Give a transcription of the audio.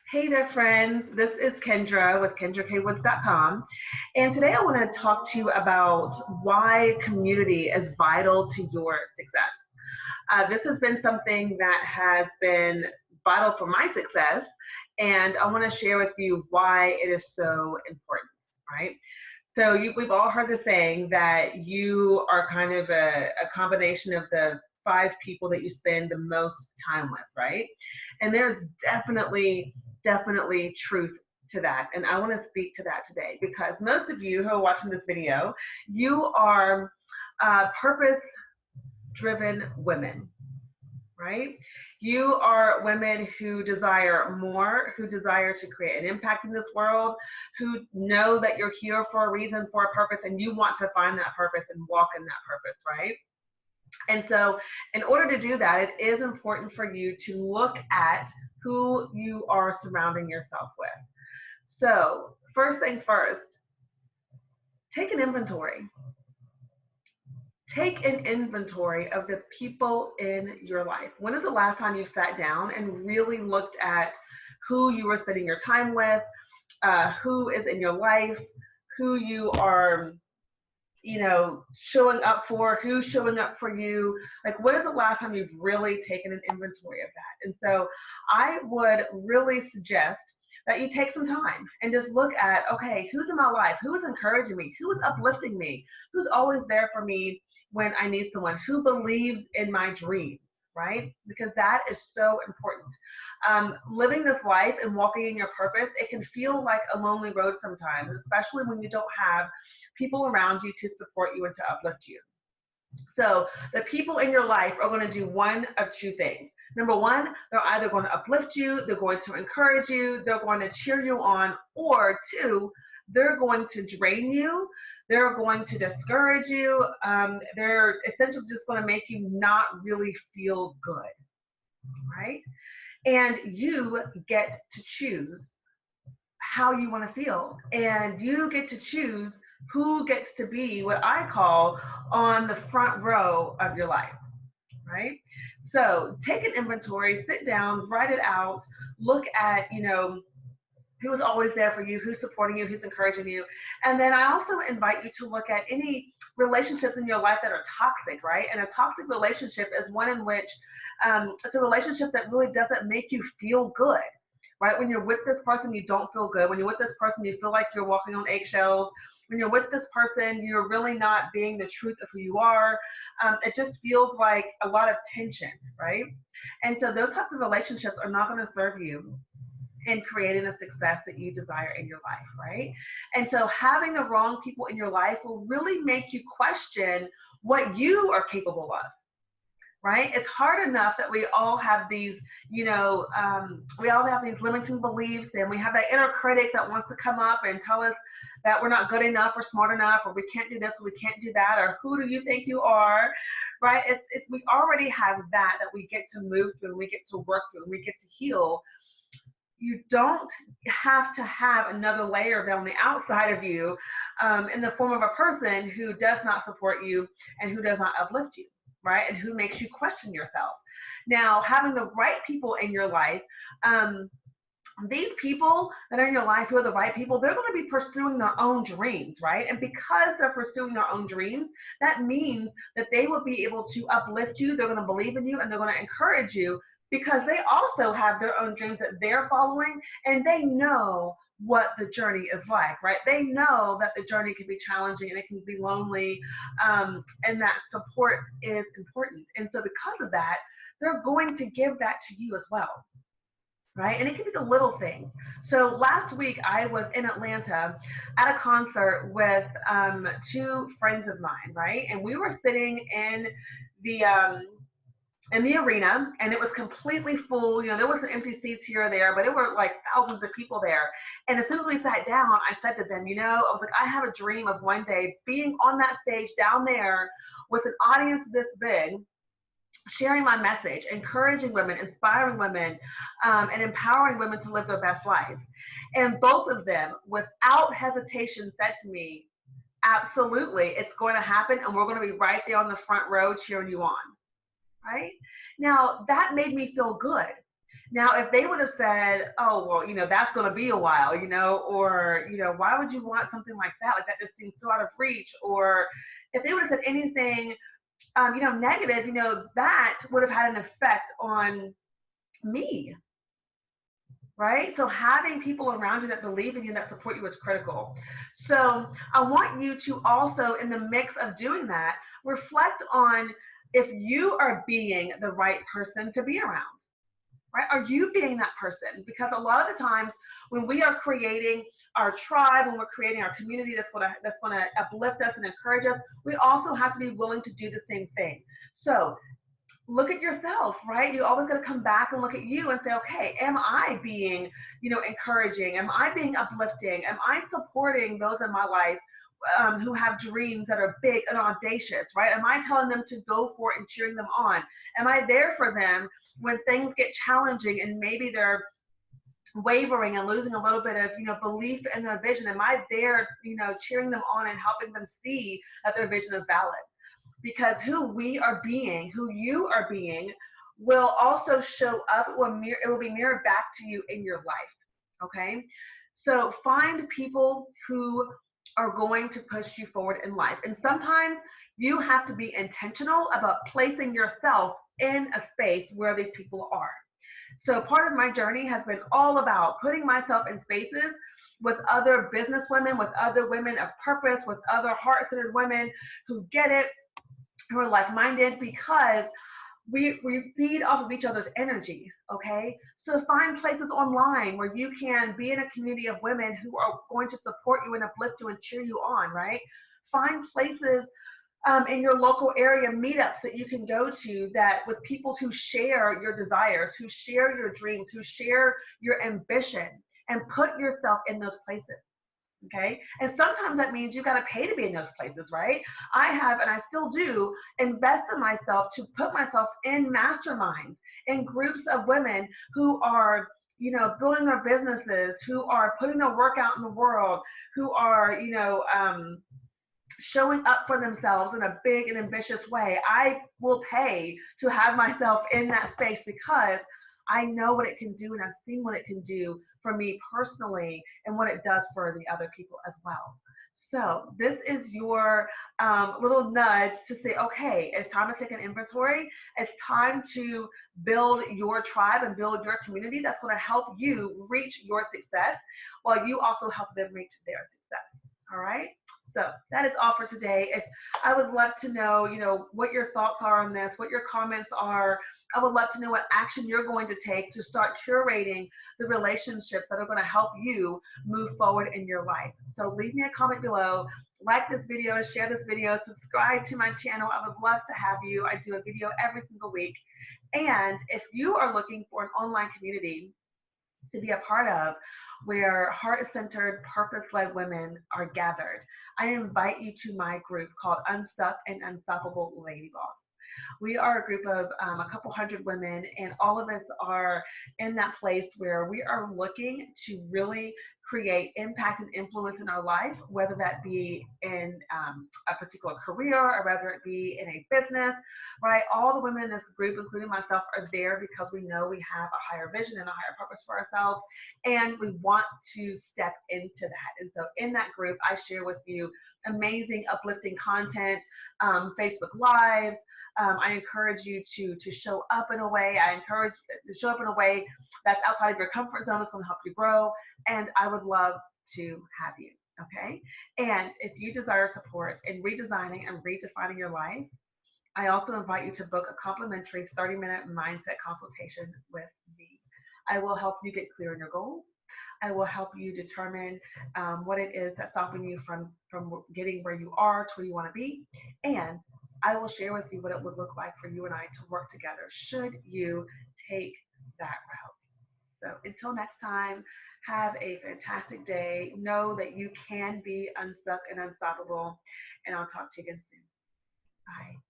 Hey there, friends. This is Kendra with KendraKWoods.com. And today I want to talk to you about why community is vital to your success. This has been something that has been vital for my success, and I want to share with you why it is so important, right? So we've all heard the saying that you are kind of a combination of the five people that you spend the most time with, right? And there's definitely truth to that. And I want to speak to that today because most of you who are watching this video, you are purpose driven women, right? You are women who desire more, who desire to create an impact in this world, who know that you're here for a reason, for a purpose, and you want to find that purpose and walk in that purpose, right? And so in order to do that, it is important for you to look at who you are surrounding yourself with. So first things first, take an inventory. Take an inventory of the people in your life. When is the last time you sat down and really looked at who you are spending your time with, who is in your life, who you are, showing up for, who's showing up for you? Like, when is the last time you've really taken an inventory of that? And so I would really suggest that you take some time and just look at, okay, who's in my life? Who is encouraging me? Who is uplifting me? Who's always there for me when I need someone? Who believes in my dreams, right? Because that is so important. Living this life and walking in your purpose, it can feel like a lonely road sometimes, especially when you don't have people around you to support you and to uplift you. So the people in your life are going to do one of two things. Number one, they're either going to uplift you, they're going to encourage you, they're going to cheer you on, or two, they're going to drain you, they're going to discourage you, they're essentially just going to make you not really feel good, right? And you get to choose how you want to feel, and you get to choose who gets to be what I call on the front row of your life, right? So take an inventory, sit down, write it out, look at, who's always there for you, who's supporting you, who's encouraging you. And then I also invite you to look at any relationships in your life that are toxic, right? And a toxic relationship is one in which it's a relationship that really doesn't make you feel good, right? When you're with this person, you don't feel good. When you're with this person, you feel like you're walking on eggshells. When you're with this person, you're really not being the truth of who you are. It just feels like a lot of tension, right? And so those types of relationships are not going to serve you in creating the success that you desire in your life, right? And so having the wrong people in your life will really make you question what you are capable of, right? It's hard enough that we all have these, we all have these limiting beliefs, and we have that inner critic that wants to come up and tell us that we're not good enough or smart enough, or we can't do this or we can't do that, or who do you think you are, right? We already have that we get to move through, and we get to work through, and we get to heal. You don't have to have another layer of that on the outside of you in the form of a person who does not support you and who does not uplift you, right? And who makes you question yourself. Now, having the right people in your life, these people that are in your life who are the right people, they're going to be pursuing their own dreams, right? And because they're pursuing their own dreams, that means that they will be able to uplift you, they're going to believe in you, and they're going to encourage you, because they also have their own dreams that they're following, and they know what the journey is like, right? They know that the journey can be challenging and it can be lonely, and that support is important. And so because of that, they're going to give that to you as well, right? And it can be the little things. So last week I was in Atlanta at a concert with two friends of mine, right? And we were sitting in the arena, and it was completely full. There was some empty seats here or there, but it were like thousands of people there. And as soon as we sat down, I said to them, I was like, I have a dream of one day being on that stage down there with an audience this big, sharing my message, encouraging women, inspiring women, and empowering women to live their best life. And both of them, without hesitation, said to me, absolutely, it's going to happen, and we're going to be right there on the front row cheering you on. Right? Now, that made me feel good, Now, if they would have said, oh, well, that's going to be a while, or, why would you want something like that? Like that just seems so out of reach. Or if they would have said anything, negative, that would have had an effect on me, right? So having people around you that believe in you, that support you is critical. So I want you to also, in the mix of doing that, reflect on if you are being the right person to be around. Right? Are you being that person? Because a lot of the times when we are creating our tribe, when we're creating our community that's gonna uplift us and encourage us, we also have to be willing to do the same thing. So look at yourself, right? You always got to come back and look at you and say, okay, am I being, encouraging? Am I being uplifting? Am I supporting those in my life who have dreams that are big and audacious, right? Am I telling them to go for it and cheering them on? Am I there for them when things get challenging and maybe they're wavering and losing a little bit of belief in their vision? Am I there cheering them on and helping them see that their vision is valid? Because who we are being, who you are being, will also show up. It will be mirrored back to you in your life. Okay, so find people who are going to push you forward in life, and sometimes you have to be intentional about placing yourself in a space where these people are. So part of my journey has been all about putting myself in spaces with other business women, with other women of purpose, with other heart-centered women who get it, who are like-minded, because we feed off of each other's energy. Okay, so find places online where you can be in a community of women who are going to support you and uplift you and cheer you on, right? Find places in your local area, meetups that you can go to, that with people who share your desires, who share your dreams, who share your ambition, and put yourself in those places. Okay, and sometimes that means you got to pay to be in those places, right? I have, and I still do, invest in myself to put myself in masterminds, in groups of women who are building their businesses, who are putting their work out in the world, who are showing up for themselves in a big and ambitious way. I will pay to have myself in that space because I know what it can do, and I've seen what it can do for me personally and what it does for the other people as well. So this is your little nudge to say, okay, it's time to take an inventory. It's time to build your tribe and build your community that's going to help you reach your success while you also help them reach their success. All right. So that is all for today. If I would love to know, what your thoughts are on this, what your comments are. I would love to know what action you're going to take to start curating the relationships that are going to help you move forward in your life. So leave me a comment below, like this video, share this video, subscribe to my channel. I would love to have you. I do a video every single week. And if you are looking for an online community to be a part of, where heart-centered, purpose-led women are gathered, I invite you to my group called Unstuck and Unstoppable Lady Boss. We are a group of a couple hundred women, and all of us are in that place where we are looking to really create impact and influence in our life, whether that be in a particular career or whether it be in a business, right? All the women in this group, including myself, are there because we know we have a higher vision and a higher purpose for ourselves, and we want to step into that. And so in that group, I share with you amazing, uplifting content, Facebook Lives. I encourage you to show up in a way. I encourage you to show up in a way that's outside of your comfort zone. It's going to help you grow. And I would love to have you. Okay. And if you desire support in redesigning and redefining your life, I also invite you to book a complimentary 30-minute mindset consultation with me. I will help you get clear on your goals. I will help you determine what it is that's stopping you from getting where you are to where you want to be. And I will share with you what it would look like for you and I to work together should you take that route. So until next time, have a fantastic day. Know that you can be unstuck and unstoppable. And I'll talk to you again soon. Bye.